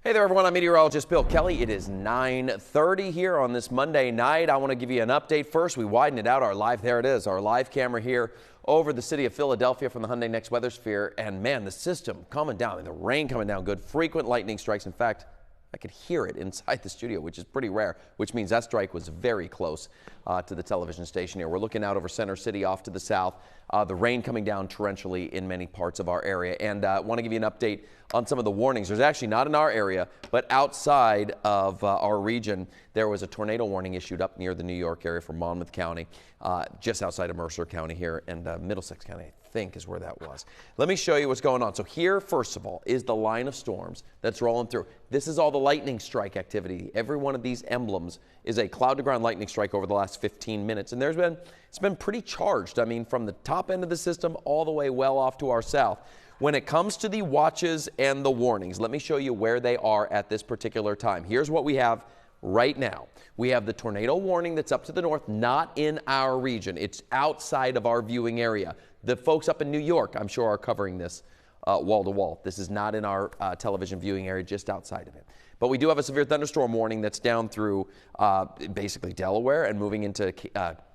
Hey there, everyone. I'm meteorologist Bill Kelly. It is 9:30 here on this Monday night. I want to give you an update. First, we widen it out. Our live camera here over the city of Philadelphia from the Hyundai Next Weather Sphere. And man, the system coming down, the rain coming down good. Frequent lightning strikes. In fact, I could hear it inside the studio, which is pretty rare, which means that strike was very close to the television station here. We're looking out over Center City off to the south. The rain coming down torrentially in many parts of our area. And I want to give you an update on some of the warnings. There's actually not in our area, but outside of our region, there was a tornado warning issued up near the New York area for Monmouth County, just outside of Mercer County here, and Middlesex County, I think, is where that was. Let me show you what's going on. So here, first of all, is the line of storms that's rolling through. This is all the lightning strike activity. Every one of these emblems is a cloud-to-ground lightning strike over the last 15 minutes, and it's been pretty charged. I mean, from the top end of the system all the way well off to our south. When it comes to the watches and the warnings, let me show you where they are at this particular time. Here's what we have right now. We have the tornado warning that's up to the north, not in our region. It's outside of our viewing area. The folks up in New York, I'm sure, are covering this wall to wall. This is not in our television viewing area, just outside of it. But we do have a severe thunderstorm warning that's down through basically Delaware and moving into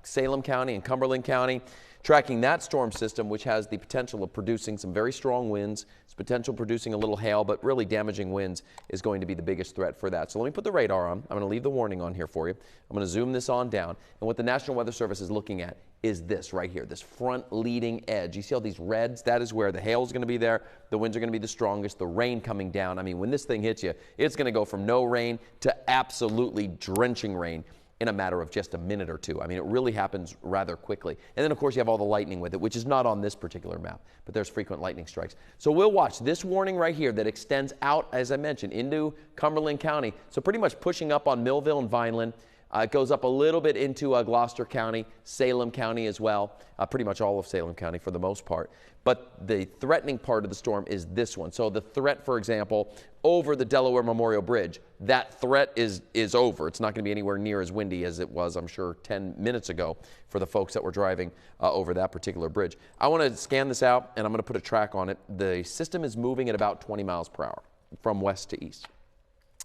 Salem County and Cumberland County. Tracking that storm system, which has the potential of producing some very strong winds, its potential producing a little hail, but really damaging winds is going to be the biggest threat for that. So let me put the radar on. I'm going to leave the warning on here for you. I'm going to zoom this on down. And what the National Weather Service is looking at is this right here, this front leading edge. You see all these reds? That is where the hail is going to be there. The winds are going to be the strongest. The rain coming down. I mean, when this thing hits you, it's going to go from no rain to absolutely drenching rain in a matter of just a minute or two. I mean, it really happens rather quickly. And then, of course, you have all the lightning with it, which is not on this particular map, but there's frequent lightning strikes. So we'll watch this warning right here that extends out, as I mentioned, into Cumberland County. So pretty much pushing up on Millville and Vineland. It goes up a little bit into Gloucester County, Salem County as well, pretty much all of Salem County for the most part. But the threatening part of the storm is this one. So the threat, for example, over the Delaware Memorial Bridge, that threat is over. It's not going to be anywhere near as windy as it was, I'm sure, 10 minutes ago for the folks that were driving over that particular bridge. I want to scan this out, and I'm going to put a track on it. The system is moving at about 20 miles per hour from west to east.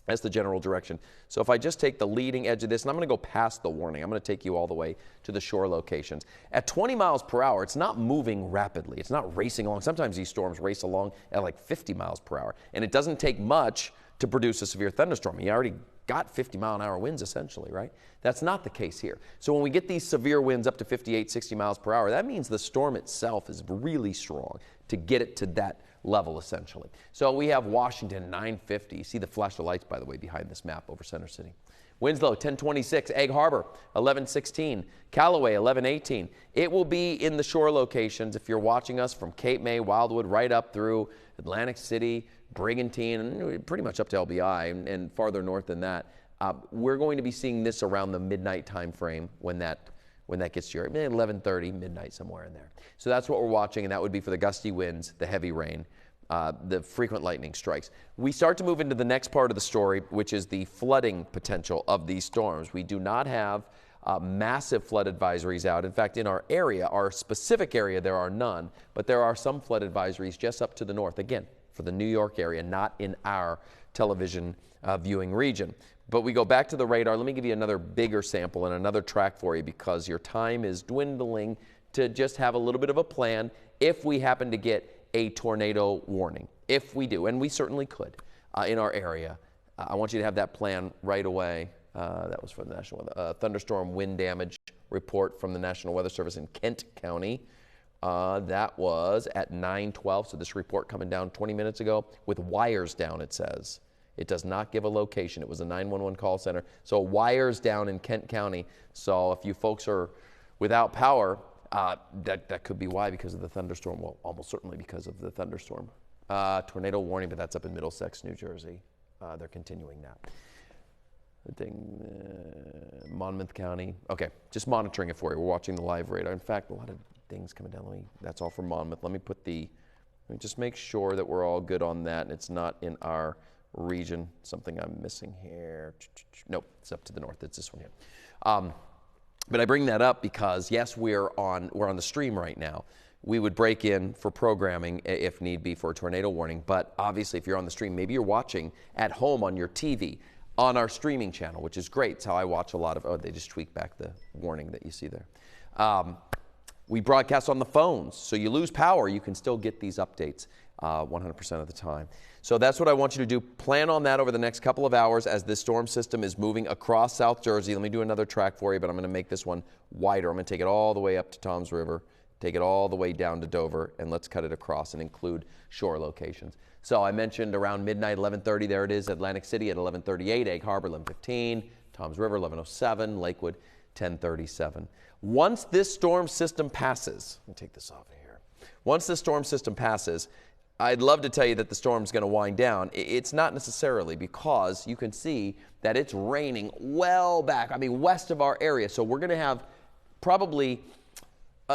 That's the general direction. So if I just take the leading edge of this, and I'm going to go past the warning, I'm going to take you all the way to the shore locations. At 20 miles per hour, it's not moving rapidly. It's not racing along. Sometimes these storms race along at like 50 miles per hour. And it doesn't take much to produce a severe thunderstorm. You already got 50-mile-an-hour winds, essentially, right? That's not the case here. So when we get these severe winds up to 58, 60 miles per hour, that means the storm itself is really strong to get it to that level, essentially. So we have Washington, 950. You see the flash of lights, by the way, behind this map over Center City. Winslow, 1026. Egg Harbor, 1116. Callaway, 1118. It will be in the shore locations if you're watching us from Cape May, Wildwood, right up through Atlantic City, Brigantine, and pretty much up to LBI and farther north than that. We're going to be seeing this around the midnight time frame when that gets to your 11:30, midnight, somewhere in there. So that's what we're watching, and that would be for the gusty winds, the heavy rain, the frequent lightning strikes. We start to move into the next part of the story, which is the flooding potential of these storms. We do not have massive flood advisories out. In fact, in our area, our specific area, there are none, but there are some flood advisories just up to the north, again, for the New York area, not in our television viewing region. But we go back to the radar. Let me give you another bigger sample and another track for you because your time is dwindling to just have a little bit of a plan if we happen to get a tornado warning. If we do, and we certainly could in our area. I want you to have that plan right away. That was from the National Weather. Thunderstorm wind damage report from the National Weather Service in Kent County. That was at 9:12, so this report coming down 20 minutes ago with wires down, it says. It does not give a location. It was a 911 call center. So wires down in Kent County. So if you folks are without power, that could be why, because of the thunderstorm. Well, almost certainly because of the thunderstorm. Tornado warning, but that's up in Middlesex, New Jersey. They're continuing that. Monmouth County. Okay, just monitoring it for you. We're watching the live radar. In fact, a lot of things coming down. That's all from Monmouth. Let me just make sure that we're all good on that and it's not in our region. Something I'm missing here. Nope, it's up to the north. It's this one here. But I bring that up because, yes, we're on the stream right now. we would break in for programming if need be for a tornado warning. But obviously, if you're on the stream, maybe you're watching at home on your TV on our streaming channel, which is great. It's how I watch a lot of, oh, they just tweaked back the warning that you see there. We broadcast on the phones, so you lose power, you can still get these updates 100% of the time. So that's what I want you to do. Plan on that over the next couple of hours as this storm system is moving across South Jersey. Let me do another track for you, but I'm going to make this one wider. I'm going to take it all the way up to Toms River, take it all the way down to Dover, and let's cut it across and include shore locations. So I mentioned around midnight, 11:30, there it is, Atlantic City at 11:38, Egg Harbor 11:15, Toms River 11:07, Lakewood 10:37. Once this storm system passes, let me take this off of here. Once this storm system passes, I'd love to tell you that the storm's going to wind down. It's not necessarily, because you can see that it's raining well back, west of our area. So we're going to have probably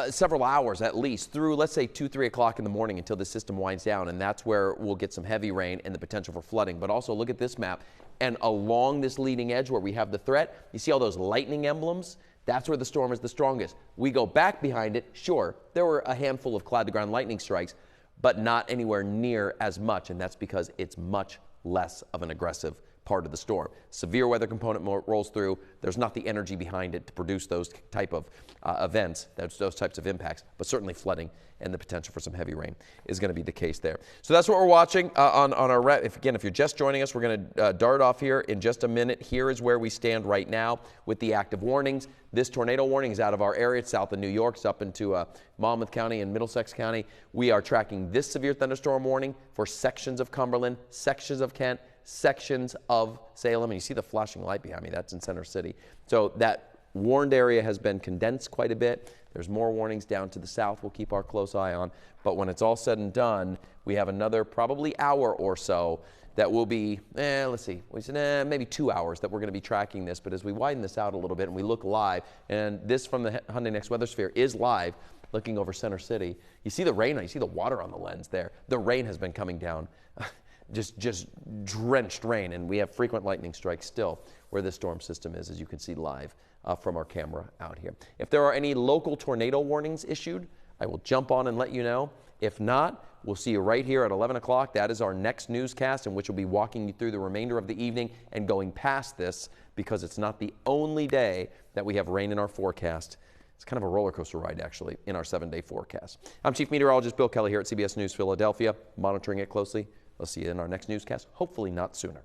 several hours at least through, let's say, 2, 3 o'clock in the morning until the system winds down, and that's where we'll get some heavy rain and the potential for flooding. But also look at this map, and along this leading edge where we have the threat, you see all those lightning emblems? That's where the storm is the strongest. We go back behind it, sure, there were a handful of cloud-to-ground lightning strikes, but not anywhere near as much, and that's because it's much less of an aggressive part of the storm. Severe weather component rolls through. There's not the energy behind it to produce those type of events, those types of impacts, but certainly flooding and the potential for some heavy rain is going to be the case there. So that's what we're watching on our if you're just joining us, we're going to dart off here in just a minute. Here is where we stand right now with the active warnings. This tornado warning is out of our area. It's south of New York. It's up into Monmouth County and Middlesex County. We are tracking this severe thunderstorm warning for sections of Cumberland, sections of Kent, sections of Salem, and you see the flashing light behind me. That's in Center City. So that warned area has been condensed quite a bit. There's more warnings down to the south we'll keep our close eye on. But when it's all said and done, we have another probably hour or so that will be, let's see, we said maybe 2 hours that we're going to be tracking this. But as we widen this out a little bit and we look live, and this from the Hyundai Next Weather Sphere is live, looking over Center City, you see the rain, you see the water on the lens there. The rain has been coming down. Just drenched rain, and we have frequent lightning strikes still where this storm system is, as you can see live from our camera out here. If there are any local tornado warnings issued, I will jump on and let you know. If not, we'll see you right here at 11 o'clock. That is our next newscast, in which we'll be walking you through the remainder of the evening and going past this, because it's not the only day that we have rain in our forecast. It's kind of a roller coaster ride, actually, in our 7-day forecast. I'm Chief Meteorologist Bill Kelly here at CBS News Philadelphia, monitoring it closely. We'll see you in our next newscast, hopefully not sooner.